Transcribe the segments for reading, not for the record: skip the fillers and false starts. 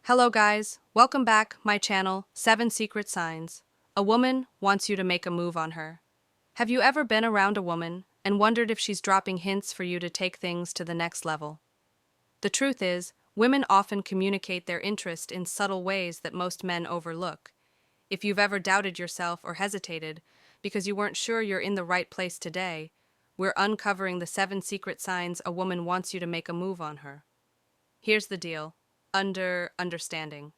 Hello guys, welcome back, my channel, 7 Secret Signs. A woman wants you to make a move on her. Have you ever been around a woman and wondered if she's dropping hints for you to take things to the next level? The truth is, women often communicate their interest in subtle ways that most men overlook. If you've ever doubted yourself or hesitated because you weren't sure you're in the right place today, we're uncovering the 7 secret signs a woman wants you to make a move on her. Here's the deal. Understanding.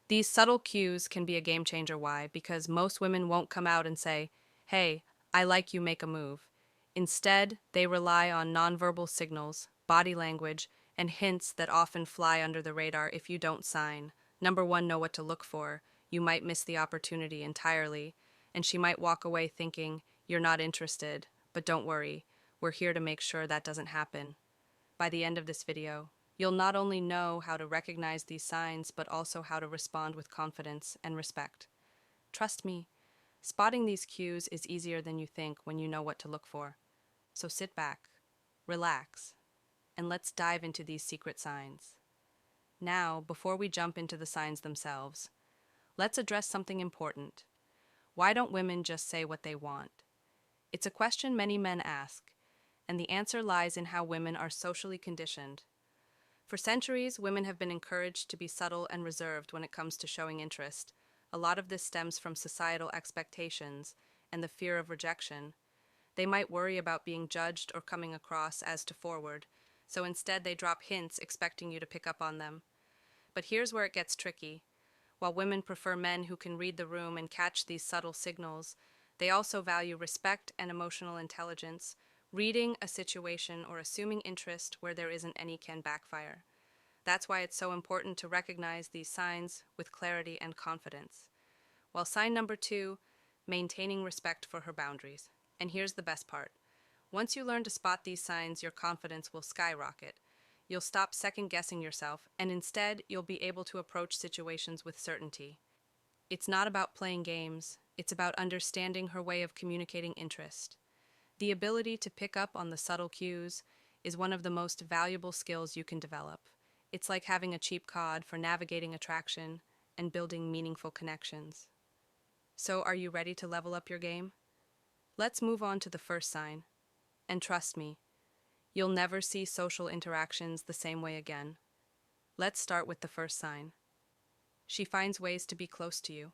These subtle cues can be a game changer. Why? Because most women won't come out and say, "Hey, I like you, make a move." Instead, they rely on nonverbal signals, body language, and hints that often fly under the radar if you don't sign. Number one, know what to look for. You might miss the opportunity entirely, and she might walk away thinking you're not interested. But don't worry, we're here to make sure that doesn't happen. By the end of this video, you'll not only know how to recognize these signs, but also how to respond with confidence and respect. Trust me, spotting these cues is easier than you think when you know what to look for. So sit back, relax, and let's dive into these secret signs. Now, before we jump into the signs themselves, let's address something important. Why don't women just say what they want? It's a question many men ask, and the answer lies in how women are socially conditioned. For centuries, women have been encouraged to be subtle and reserved when it comes to showing interest. A lot of this stems from societal expectations and the fear of rejection. They might worry about being judged or coming across as too forward, so instead they drop hints expecting you to pick up on them. But here's where it gets tricky. While women prefer men who can read the room and catch these subtle signals, they also value respect and emotional intelligence. Reading a situation or assuming interest where there isn't any can backfire. That's why it's so important to recognize these signs with clarity and confidence. While sign number two, maintaining respect for her boundaries. And here's the best part. Once you learn to spot these signs, your confidence will skyrocket. You'll stop second-guessing yourself, and instead, you'll be able to approach situations with certainty. It's not about playing games, it's about understanding her way of communicating interest. The ability to pick up on the subtle cues is one of the most valuable skills you can develop. It's like having a cheap cod for navigating attraction and building meaningful connections. So, are you ready to level up your game? Let's move on to the first sign. And trust me, you'll never see social interactions the same way again. Let's start with the first sign. She finds ways to be close to you.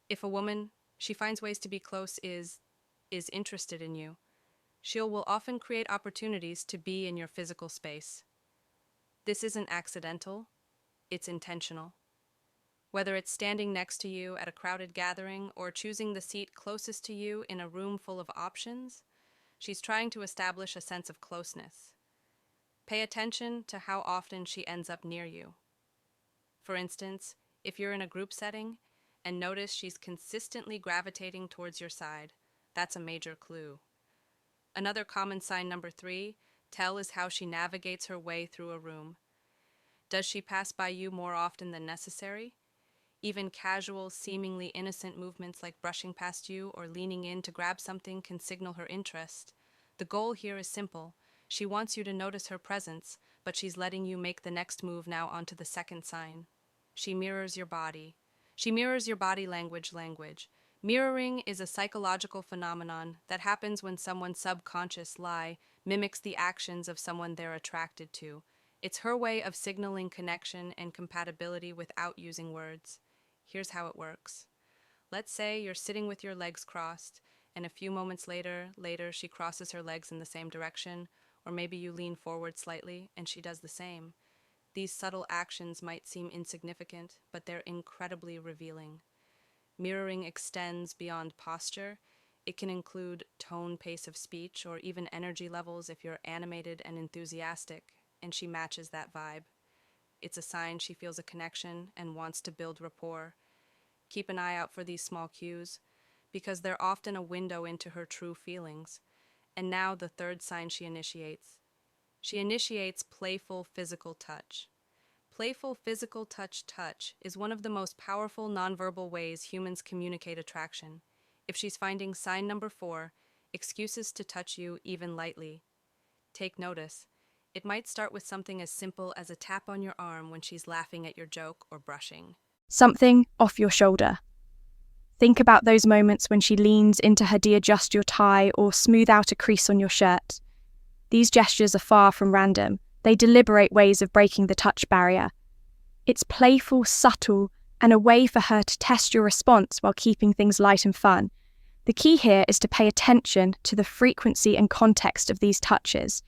If a woman, she finds ways to be close is interested in you, she will often create opportunities to be in your physical space. This isn't accidental, it's intentional. Whether it's standing next to you at a crowded gathering or choosing the seat closest to you in a room full of options, she's trying to establish a sense of closeness. Pay attention to how often she ends up near you. For instance, if you're in a group setting and notice she's consistently gravitating towards your side, that's a major clue. Another common sign number three, tell, is how she navigates her way through a room. Does she pass by you more often than necessary? Even casual, seemingly innocent movements like brushing past you or leaning in to grab something can signal her interest. The goal here is simple. She wants you to notice her presence, but she's letting you make the next move now onto the second sign. She mirrors your body. She mirrors your body language. Mirroring is a psychological phenomenon that happens when someone's subconscious lie mimics the actions of someone they're attracted to. It's her way of signaling connection and compatibility without using words. Here's how it works. Let's say you're sitting with your legs crossed, and a few moments later she crosses her legs in the same direction, or maybe you lean forward slightly and she does the same. These subtle actions might seem insignificant, but they're incredibly revealing. Mirroring extends beyond posture. It can include tone, pace of speech, or even energy levels if you're animated and enthusiastic, and she matches that vibe. It's a sign she feels a connection and wants to build rapport. Keep an eye out for these small cues, because they're often a window into her true feelings. And now the third sign she initiates. She initiates playful physical touch. Playful physical touch is one of the most powerful nonverbal ways humans communicate attraction. If she's finding sign number four, excuses to touch you even lightly, take notice. It might start with something as simple as a tap on your arm when she's laughing at your joke or brushing. Something off your shoulder. Think about those moments when she leans in to de-adjust your tie or smooth out a crease on your shirt. These gestures are far from random. They deliberate ways of breaking the touch barrier. It's playful, subtle, and a way for her to test your response while keeping things light and fun. The key here is to pay attention to the frequency and context of these touches.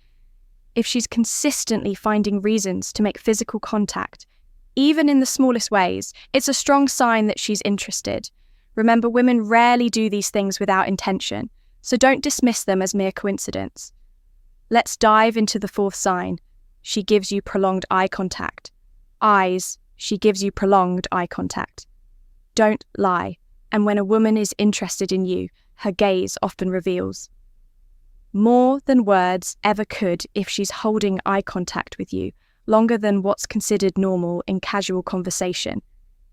If she's consistently finding reasons to make physical contact, even in the smallest ways, it's a strong sign that she's interested. Remember, women rarely do these things without intention, so don't dismiss them as mere coincidence. Let's dive into the fourth sign. She gives you prolonged eye contact. Eyes, she gives you prolonged eye contact. Don't lie, and when a woman is interested in you, her gaze often reveals more than words ever could if she's holding eye contact with you, longer than what's considered normal in casual conversation.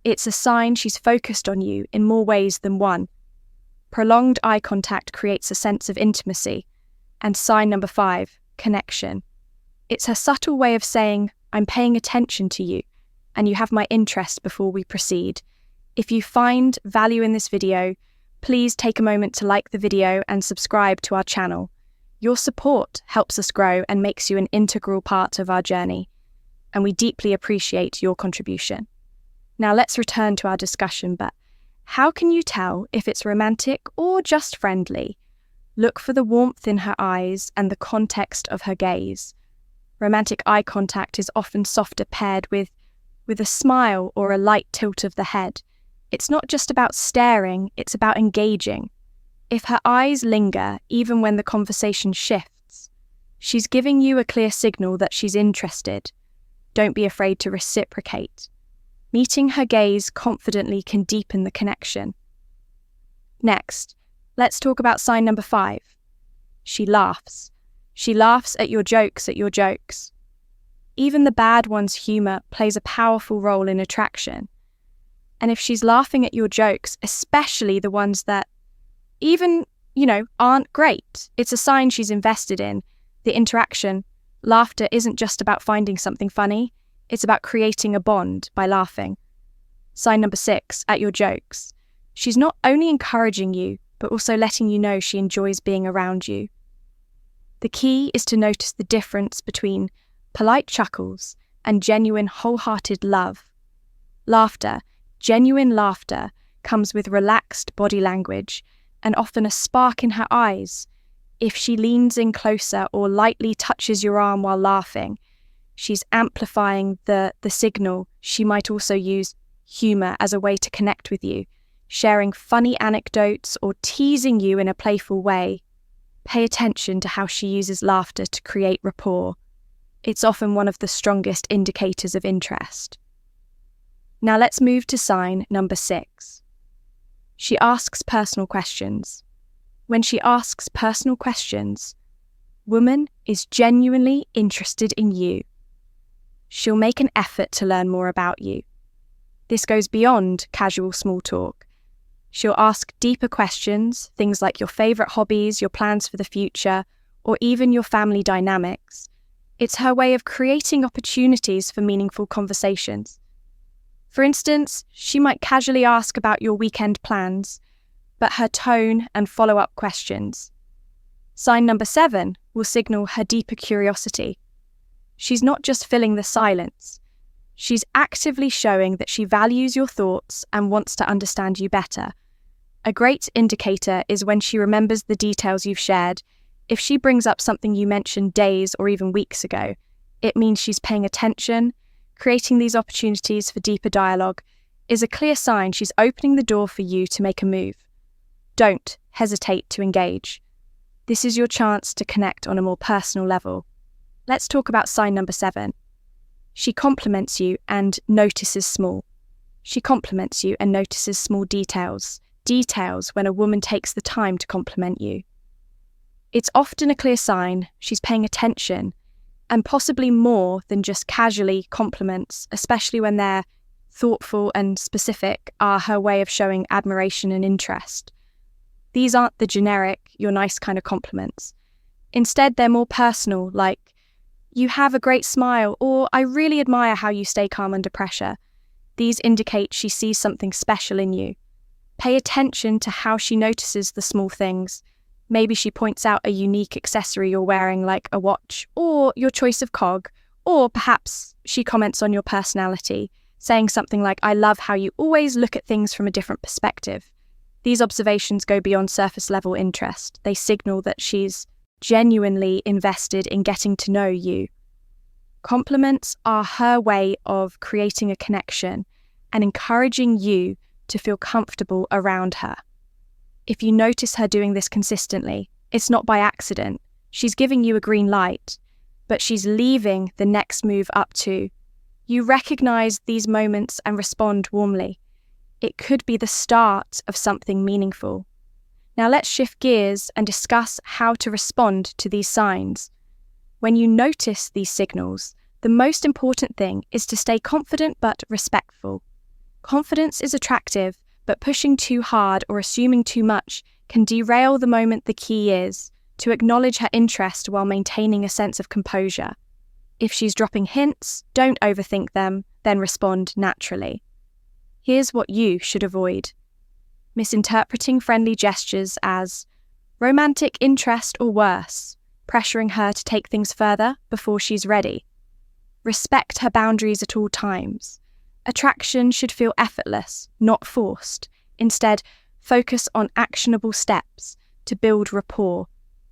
It's a sign she's focused on you in more ways than one. Prolonged eye contact creates a sense of intimacy. And sign number 5, connection. It's her subtle way of saying, I'm paying attention to you, and you have my interest before we proceed. If you find value in this video, please take a moment to like the video and subscribe to our channel. Your support helps us grow and makes you an integral part of our journey, and we deeply appreciate your contribution. Now let's return to our discussion, but how can you tell if it's romantic or just friendly? Look for the warmth in her eyes and the context of her gaze. Romantic eye contact is often softer, paired with a smile or a light tilt of the head. It's not just about staring, it's about engaging. If her eyes linger, even when the conversation shifts, she's giving you a clear signal that she's interested. Don't be afraid to reciprocate. Meeting her gaze confidently can deepen the connection. Next, let's talk about sign number 5. She laughs. She laughs at your jokes. Even the bad one's humor plays a powerful role in attraction. And if she's laughing at your jokes, especially the ones that even, aren't great, it's a sign she's invested in the interaction. Laughter isn't just about finding something funny, it's about creating a bond by laughing. Sign number 6, at your jokes. She's not only encouraging you, but also letting you know she enjoys being around you. The key is to notice the difference between polite chuckles and genuine, wholehearted love. Laughter, genuine laughter, comes with relaxed body language and often a spark in her eyes. If she leans in closer or lightly touches your arm while laughing, she's amplifying the signal. She might also use humor as a way to connect with you, sharing funny anecdotes or teasing you in a playful way. Pay attention to how she uses laughter to create rapport. It's often one of the strongest indicators of interest. Now let's move to sign number 6. She asks personal questions. When she asks personal questions, woman is genuinely interested in you. She'll make an effort to learn more about you. This goes beyond casual small talk. She'll ask deeper questions, things like your favorite hobbies, your plans for the future, or even your family dynamics. It's her way of creating opportunities for meaningful conversations. For instance, she might casually ask about your weekend plans, but her tone and follow-up questions. Sign number 7 will signal her deeper curiosity. She's not just filling the silence. She's actively showing that she values your thoughts and wants to understand you better. A great indicator is when she remembers the details you've shared. If she brings up something you mentioned days or even weeks ago, it means she's paying attention. Creating these opportunities for deeper dialogue is a clear sign she's opening the door for you to make a move. Don't hesitate to engage. This is your chance to connect on a more personal level. Let's talk about sign number 7. She compliments you and notices small. She compliments you and notices small details. Details when a woman takes the time to compliment you. It's often a clear sign she's paying attention, and possibly more than just casually compliments, especially when they're thoughtful and specific, are her way of showing admiration and interest. These aren't the generic, you're nice kind of compliments. Instead, they're more personal, like, "You have a great smile," or "I really admire how you stay calm under pressure." These indicate she sees something special in you. Pay attention to how she notices the small things. Maybe she points out a unique accessory you're wearing, like a watch, or your choice of cog, or perhaps she comments on your personality, saying something like, "I love how you always look at things from a different perspective." These observations go beyond surface-level interest. They signal that she's genuinely invested in getting to know you. Compliments are her way of creating a connection and encouraging you to feel comfortable around her. If you notice her doing this consistently, it's not by accident. She's giving you a green light, but she's leaving the next move up to. You recognize these moments and respond warmly. It could be the start of something meaningful. Now let's shift gears and discuss how to respond to these signs. When you notice these signals, the most important thing is to stay confident but respectful. Confidence is attractive, but pushing too hard or assuming too much can derail the moment. The key is to acknowledge her interest while maintaining a sense of composure. If she's dropping hints, don't overthink them, then respond naturally. Here's what you should avoid. Misinterpreting friendly gestures as romantic interest or worse, pressuring her to take things further before she's ready. Respect her boundaries at all times. Attraction should feel effortless, not forced. Instead, focus on actionable steps to build rapport.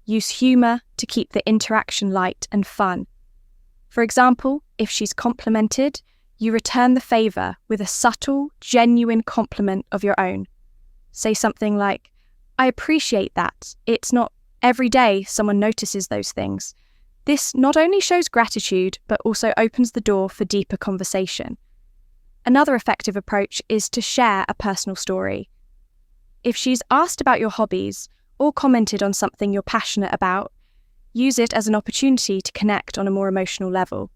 Use humour to keep the interaction light and fun. For example, if she's complimented, you return the favour with a subtle, genuine compliment of your own. Say something like, "I appreciate that. It's not every day someone notices those things." This not only shows gratitude, but also opens the door for deeper conversation. Another effective approach is to share a personal story. If she's asked about your hobbies or commented on something you're passionate about, use it as an opportunity to connect on a more emotional level.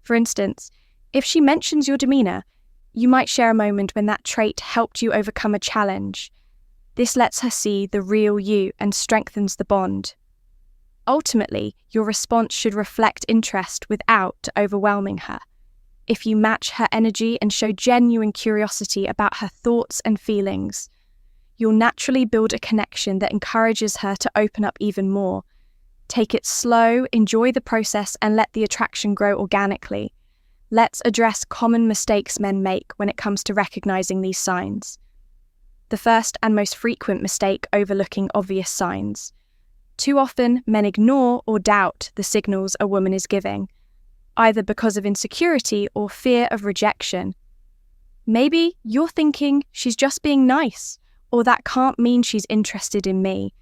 For instance, if she mentions your demeanour, you might share a moment when that trait helped you overcome a challenge. This lets her see the real you and strengthens the bond. Ultimately, your response should reflect interest without overwhelming her. If you match her energy and show genuine curiosity about her thoughts and feelings, you'll naturally build a connection that encourages her to open up even more. Take it slow, enjoy the process, and let the attraction grow organically. Let's address common mistakes men make when it comes to recognizing these signs. The first and most frequent mistake: overlooking obvious signs. Too often, men ignore or doubt the signals a woman is giving, either because of insecurity or fear of rejection. Maybe you're thinking she's just being nice, or that can't mean she's interested in me.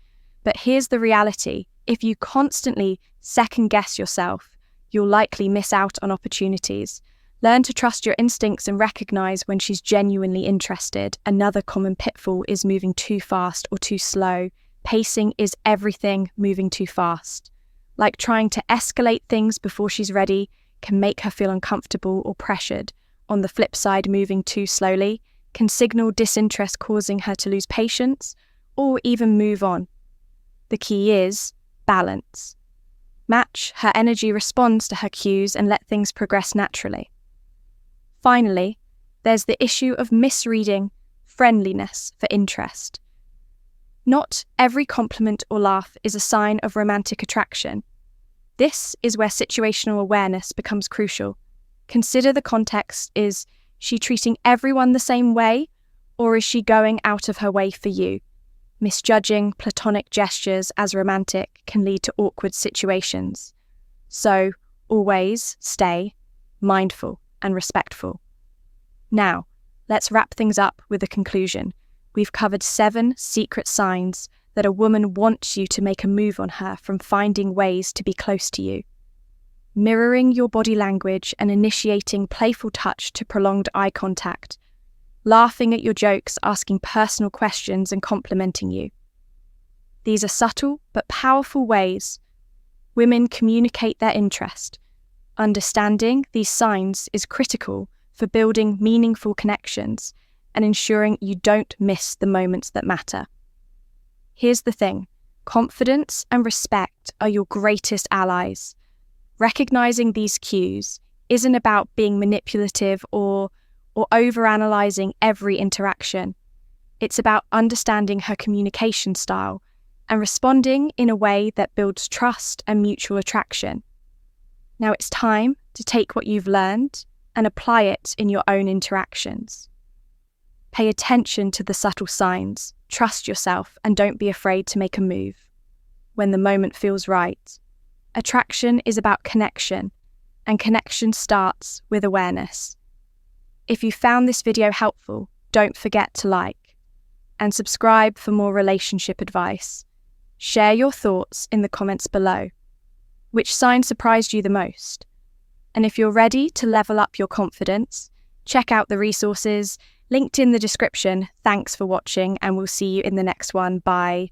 But here's the reality: if you constantly second-guess yourself, you'll likely miss out on opportunities. Learn to trust your instincts and recognize when she's genuinely interested. Another common pitfall is moving too fast or too slow. Pacing is everything. Moving too fast, like trying to escalate things before she's ready, can make her feel uncomfortable or pressured. On the flip side, moving too slowly can signal disinterest, causing her to lose patience or even move on. The key is balance. Match her energy, responds to her cues, and let things progress naturally. Finally, there's the issue of misreading friendliness for interest. Not every compliment or laugh is a sign of romantic attraction. This is where situational awareness becomes crucial. Consider the context. Is she treating everyone the same way, or is she going out of her way for you? Misjudging platonic gestures as romantic can lead to awkward situations. So, always stay mindful and respectful. Now, let's wrap things up with a conclusion. We've covered 7 secret signs that a woman wants you to make a move on her, from finding ways to be close to you, mirroring your body language and initiating playful touch to prolonged eye contact, laughing at your jokes, asking personal questions, and complimenting you. These are subtle but powerful ways women communicate their interest. Understanding these signs is critical for building meaningful connections and ensuring you don't miss the moments that matter. Here's the thing: confidence and respect are your greatest allies. Recognizing these cues isn't about being manipulative or overanalyzing every interaction. It's about understanding her communication style and responding in a way that builds trust and mutual attraction. Now it's time to take what you've learned and apply it in your own interactions. Pay attention to the subtle signs, trust yourself, and don't be afraid to make a move when the moment feels right. Attraction is about connection, and connection starts with awareness. If you found this video helpful, don't forget to like and subscribe for more relationship advice. Share your thoughts in the comments below. Which sign surprised you the most? And if you're ready to level up your confidence, check out the resources linked in the description. Thanks for watching, and we'll see you in the next one. Bye.